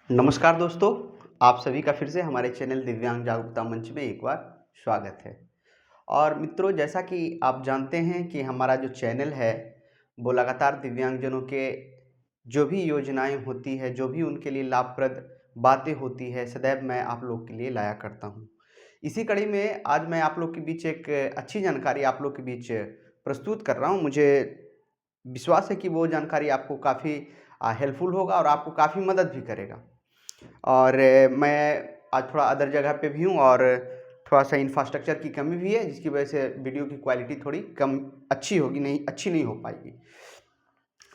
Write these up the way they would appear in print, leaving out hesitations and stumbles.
नमस्कार दोस्तों, आप सभी का फिर से हमारे चैनल दिव्यांग जागरूकता मंच में एक बार स्वागत है। और मित्रों, जैसा कि आप जानते हैं कि हमारा जो चैनल है वो लगातार दिव्यांगजनों के जो भी योजनाएं होती है, जो भी उनके लिए लाभप्रद बातें होती है, सदैव मैं आप लोग के लिए लाया करता हूं। इसी कड़ी में आज मैं आप लोग के बीच एक अच्छी जानकारी आप लोग के बीच प्रस्तुत कर रहा हूं। मुझे विश्वास है कि वो जानकारी आपको काफ़ी हेल्पफुल होगा और आपको काफ़ी मदद भी करेगा। और मैं आज थोड़ा अदर जगह पे भी हूँ और थोड़ा-सा इंफ्रास्ट्रक्चर की कमी भी है, जिसकी वजह से वीडियो की क्वालिटी थोड़ी कम अच्छी नहीं हो पाएगी।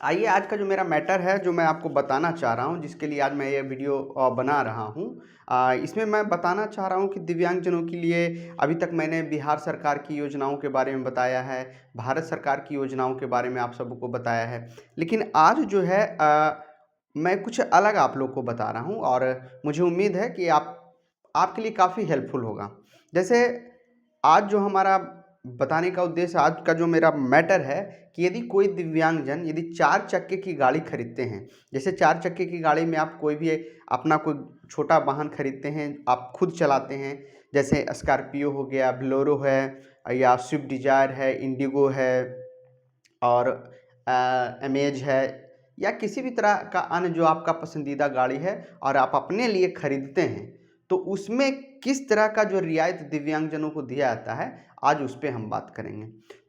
आइए, आज का जो मेरा मैटर है, जो मैं आपको बताना चाह रहा हूँ, जिसके लिए आज मैं ये वीडियो बना रहा हूँ। इसमें मैं बताना चाह रहा हूँ कि दिव्यांगजनों के लिए अभी तक मैंने बिहार सरकार की योजनाओं के बारे में बताया है, भारत सरकार की योजनाओं के बारे में आप सबको बताया है। लेकिन आज जो है मैं कुछ अलग आप लोग को बता रहा हूँ और मुझे उम्मीद है कि आपके लिए काफ़ी हेल्पफुल होगा। जैसे आज जो हमारा बताने का उद्देश्य, आज का जो मेरा मैटर है कि यदि कोई दिव्यांगजन यदि 4 चक्के की गाड़ी खरीदते हैं, जैसे 4 चक्के की गाड़ी में आप कोई भी अपना कोई छोटा वाहन खरीदते हैं, आप खुद चलाते हैं, जैसे स्कॉर्पियो हो गया, बोलेरो है या स्विफ्ट डिज़ायर है, इंडिगो है और अमेज है या किसी भी तरह का अन्य जो आपका पसंदीदा गाड़ी है और आप अपने लिए खरीदते हैं, तो उसमें किस तरह का जो रियायत दिव्यांगजनों को दिया जाता है, आज उस पे हम बात करेंगे।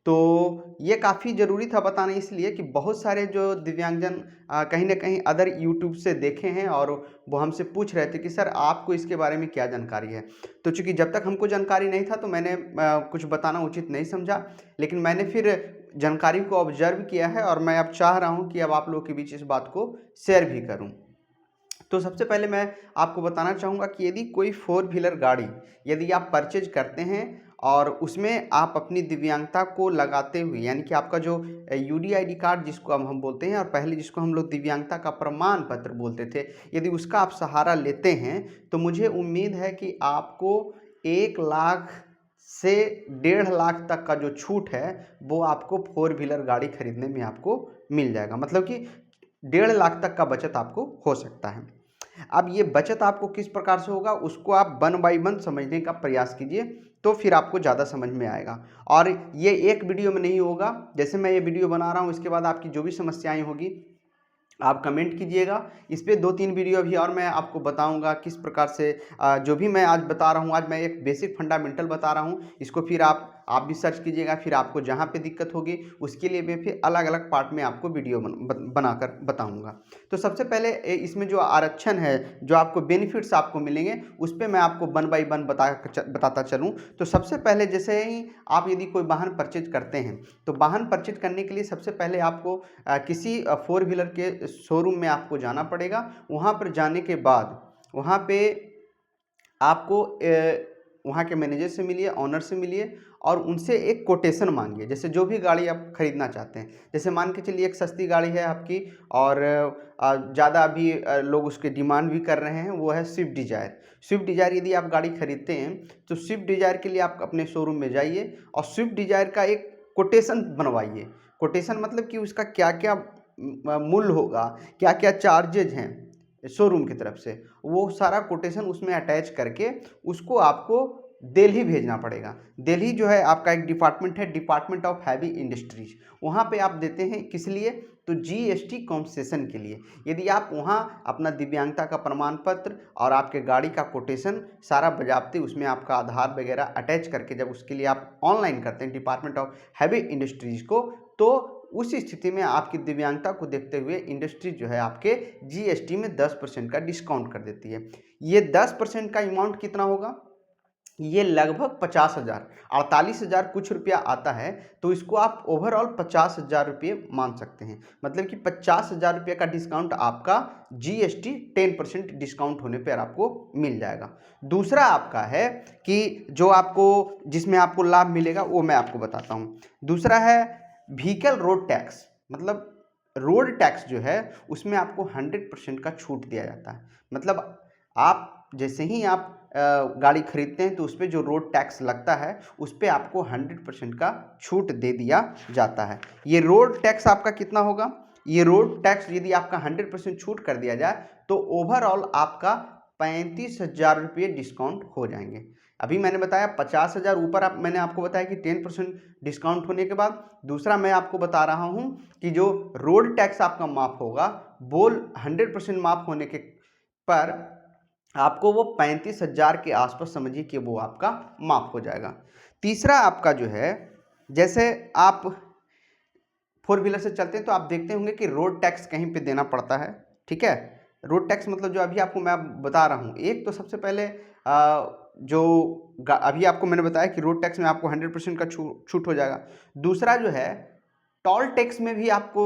तो ये काफ़ी ज़रूरी था बताना, इसलिए कि बहुत सारे जो दिव्यांगजन कहीं न कहीं अदर यूट्यूब से देखे हैं और वो हमसे पूछ रहे थे कि सर आपको इसके बारे में क्या जानकारी है? तो चूँकि जब तक हमको जानकारी नहीं था तो मैंने कुछ बताना उचित नहीं समझा, लेकिन मैंने फिर जानकारी को ऑब्जर्व किया है और मैं अब चाह रहा हूँ कि अब आप लोगों के बीच इस बात को शेयर भी करूँ। तो सबसे पहले मैं आपको बताना चाहूँगा कि यदि कोई फोर व्हीलर गाड़ी यदि आप परचेज करते हैं और उसमें आप अपनी दिव्यांगता को लगाते हुए, यानी कि आपका जो यूडीआईडी कार्ड जिसको अब हम बोलते हैं और पहले जिसको हम लोग दिव्यांगता का प्रमाण पत्र बोलते थे, यदि उसका आप सहारा लेते हैं, तो मुझे उम्मीद है कि आपको 1 लाख से 1.5 लाख तक का जो छूट है वो आपको फोर व्हीलर गाड़ी खरीदने में आपको मिल जाएगा। मतलब कि 1.5 लाख तक का बचत आपको हो सकता है। अब ये बचत आपको किस प्रकार से होगा, उसको आप वन बाय वन समझने का प्रयास कीजिए, तो फिर आपको ज़्यादा समझ में आएगा। और ये एक वीडियो में नहीं होगा, जैसे मैं ये वीडियो बना रहा हूँ इसके बाद आपकी जो भी समस्याएं होगी आप कमेंट कीजिएगा। इस पे 2-3 वीडियो अभी और मैं आपको बताऊंगा किस प्रकार से जो भी मैं आज बता रहा हूँ, आज मैं एक बेसिक फंडामेंटल बता रहा हूँ, इसको फिर आप भी सर्च कीजिएगा। फिर आपको जहाँ पे दिक्कत होगी उसके लिए मैं फिर अलग अलग पार्ट में आपको वीडियो बनाकर बताऊंगा। तो सबसे पहले इसमें जो आरक्षण है, जो आपको बेनिफिट्स आपको मिलेंगे, उस पर मैं आपको वन बाई वन बताता चलूँ। तो सबसे पहले जैसे ही आप यदि कोई वाहन परचेज करते हैं, तो वाहन परचेज करने के लिए सबसे पहले आपको किसी फोर व्हीलर के शोरूम में आपको जाना पड़ेगा। वहाँ पर जाने के बाद वहाँ पे आपको वहाँ के मैनेजर से मिलिए, ऑनर से मिलिए और उनसे एक कोटेशन मांगिए। जैसे जो भी गाड़ी आप खरीदना चाहते हैं, जैसे मान के चलिए एक सस्ती गाड़ी है आपकी और ज़्यादा अभी लोग उसके डिमांड भी कर रहे हैं, वो है स्विफ्ट डिज़ायर। स्विफ्ट डिज़ायर यदि आप गाड़ी खरीदते हैं तो स्विफ्ट डिज़ायर के लिए आप अपने शोरूम में जाइए और स्विफ्ट डिज़ायर का एक कोटेशन बनवाइए। कोटेशन मतलब कि उसका क्या क्या मूल्य होगा, क्या क्या चार्जेज हैं शोरूम की तरफ से, वो सारा कोटेशन उसमें अटैच करके उसको आपको दिल्ली भेजना पड़ेगा। दिल्ली जो है आपका एक डिपार्टमेंट है, डिपार्टमेंट ऑफ हैवी इंडस्ट्रीज, वहाँ पे आप देते हैं किस लिए, तो जीएसटी कंसेशन के लिए। यदि आप वहाँ अपना दिव्यांगता का प्रमाण पत्र और आपके गाड़ी का कोटेशन सारा बजाबते उसमें आपका आधार वगैरह अटैच करके जब उसके लिए आप ऑनलाइन करते हैं डिपार्टमेंट ऑफ हैवी इंडस्ट्रीज को, तो उस स्थिति में आपकी दिव्यांगता को देखते हुए इंडस्ट्री जो है आपके जीएसटी में 10% का डिस्काउंट कर देती है। ये 10% का अमाउंट कितना होगा, ये लगभग 50,000 48,000 कुछ रुपया आता है। तो इसको आप ओवरऑल 50,000 रुपये मान सकते हैं। मतलब कि 50,000 रुपये का डिस्काउंट आपका जीएसटी 10% डिस्काउंट होने पर आपको मिल जाएगा। दूसरा आपका है कि जो आपको जिसमें आपको लाभ मिलेगा वो मैं आपको बताता हूँ। दूसरा है व्हीकल रोड टैक्स, मतलब रोड टैक्स जो है उसमें आपको 100% का छूट दिया जाता है। मतलब आप जैसे ही आप गाड़ी खरीदते हैं तो उस पर जो रोड टैक्स लगता है उस पर आपको 100% का छूट दे दिया जाता है। ये रोड टैक्स आपका कितना होगा, ये रोड टैक्स यदि आपका 100% छूट कर दिया जाए तो ओवरऑल आपका 35,000 रुपये डिस्काउंट हो जाएंगे। अभी मैंने बताया 50,000 ऊपर मैंने आपको बताया कि 10% डिस्काउंट होने के बाद। दूसरा मैं आपको बता रहा हूं कि जो रोड टैक्स आपका माफ होगा वो 100% माफ होने के पर आपको वो 35,000 के आसपास समझिए कि वो आपका माफ हो जाएगा। तीसरा आपका जो है, जैसे आप 4 व्हीलर से चलते हैं तो आप देखते होंगे कि रोड टैक्स कहीं पे देना पड़ता है, ठीक है। रोड टैक्स मतलब जो अभी आपको मैं बता रहा हूँ, एक तो सबसे पहले अभी आपको मैंने बताया कि रोड टैक्स में आपको 100% का छूट हो जाएगा। दूसरा जो है, टोल टैक्स में भी आपको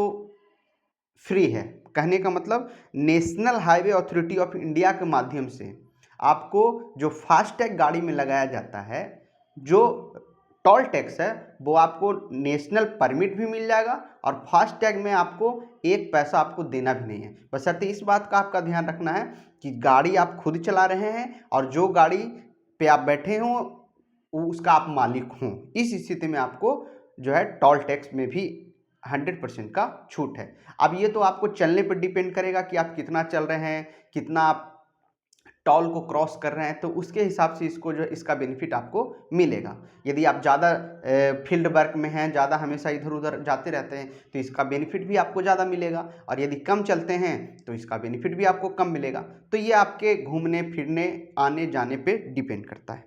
फ्री है। कहने का मतलब national highway authority of India के माध्यम से आपको जो फास्टैग गाड़ी में लगाया जाता है, जो टोल टैक्स है, वो आपको नेशनल परमिट भी मिल जाएगा और फास्टैग में आपको 1 पैसा आपको देना भी नहीं है। बशर्ते इस बात का आपका ध्यान रखना है कि गाड़ी आप खुद चला रहे हैं और जो गाड़ी पे आप बैठे हों उसका आप मालिक हों। इस स्थिति में आपको जो है टोल टैक्स में भी 100% का छूट है। अब ये तो आपको चलने पर डिपेंड करेगा कि आप कितना चल रहे हैं, कितना आप टोल को क्रॉस कर रहे हैं, तो उसके हिसाब से इसको जो इसका बेनिफिट आपको मिलेगा। यदि आप ज़्यादा फील्ड वर्क में हैं, ज़्यादा हमेशा इधर उधर जाते रहते हैं, तो इसका बेनिफिट भी आपको ज़्यादा मिलेगा। और यदि कम चलते हैं तो इसका बेनिफिट भी आपको कम मिलेगा। तो ये आपके घूमने फिरने आने जाने पे डिपेंड करता है।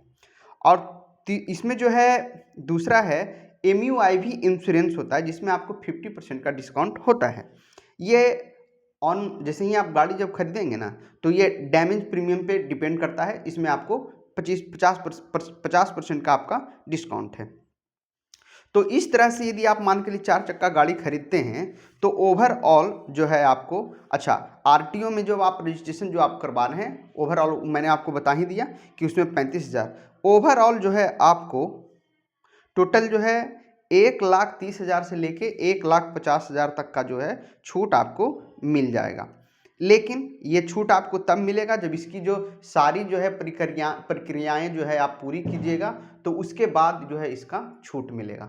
और इसमें जो है दूसरा है MUIV इंश्योरेंस होता है, जिसमें आपको 50% का डिस्काउंट होता है। ये जैसे ही आप गाड़ी जब खरीदेंगे ना, तो ये डैमेज प्रीमियम पे डिपेंड करता है। इसमें आपको 50% का आपका डिस्काउंट है। तो इस तरह से यदि आप मान के लिए 4 चक्का गाड़ी खरीदते हैं तो ओवरऑल जो है आपको, अच्छा RTO में जो आप रजिस्ट्रेशन जो आप करवा रहे हैं, ओवरऑल मैंने आपको बता ही दिया कि उसमें 35,000 ओवरऑल जो है आपको टोटल जो है 1,30,000 से लेके 1,50,000 तक का जो है छूट आपको मिल जाएगा। लेकिन ये छूट आपको तब मिलेगा जब इसकी जो सारी जो है प्रक्रियाएं जो है आप पूरी कीजिएगा, तो उसके बाद जो है इसका छूट मिलेगा।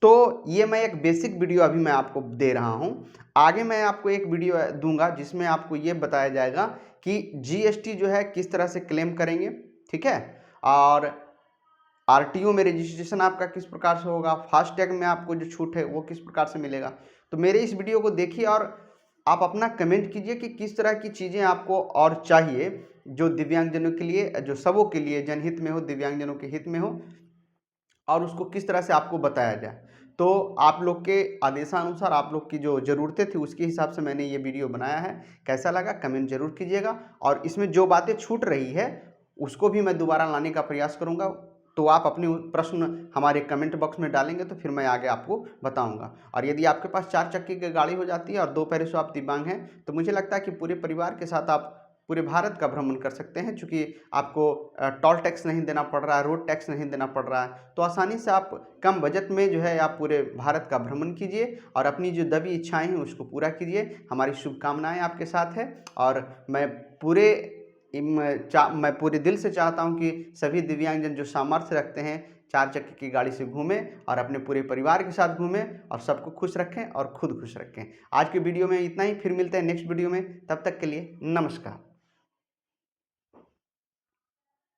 तो ये मैं एक बेसिक वीडियो अभी मैं आपको दे रहा हूँ। आगे मैं आपको एक वीडियो दूंगा जिसमें आपको ये बताया जाएगा कि GST जो है किस तरह से क्लेम करेंगे, ठीक है, और RTO में रजिस्ट्रेशन आपका किस प्रकार से होगा, फास्टैग में आपको जो छूट है वो किस प्रकार से मिलेगा। तो मेरे इस वीडियो को देखिए और आप अपना कमेंट कीजिए कि किस तरह की चीज़ें आपको और चाहिए जो दिव्यांगजनों के लिए, जो सबों के लिए जनहित में हो, दिव्यांगजनों के हित में हो, और उसको किस तरह से आपको बताया जाए। तो आप लोग के आदेशानुसार आप लोग की जो ज़रूरतें थी उसके हिसाब से मैंने ये वीडियो बनाया है। कैसा लगा कमेंट जरूर कीजिएगा, और इसमें जो बातें छूट रही है उसको भी मैं दोबारा लाने का प्रयास करूँगा। तो आप अपने प्रश्न हमारे कमेंट बॉक्स में डालेंगे तो फिर मैं आगे आपको बताऊंगा। और यदि आपके पास 4 चक्के की गाड़ी हो जाती है और 2 पैरों से आप दिव्यांग हैं, तो मुझे लगता है कि पूरे परिवार के साथ आप पूरे भारत का भ्रमण कर सकते हैं, चूँकि आपको टोल टैक्स नहीं देना पड़ रहा है, रोड टैक्स नहीं देना पड़ रहा है। तो आसानी से आप कम बजट में जो है आप पूरे भारत का भ्रमण कीजिए और अपनी जो दबी इच्छाएँ हैं उसको पूरा कीजिए। हमारी शुभकामनाएँ आपके साथ है, और मैं पूरे दिल से चाहता हूं कि सभी दिव्यांगजन जो सामर्थ्य रखते हैं 4 चक्के की गाड़ी से घूमें और अपने पूरे परिवार के साथ घूमें और सबको खुश रखें और खुद खुश रखें। आज के वीडियो में इतना ही, फिर मिलते हैं नेक्स्ट वीडियो में। तब तक के लिए नमस्कार।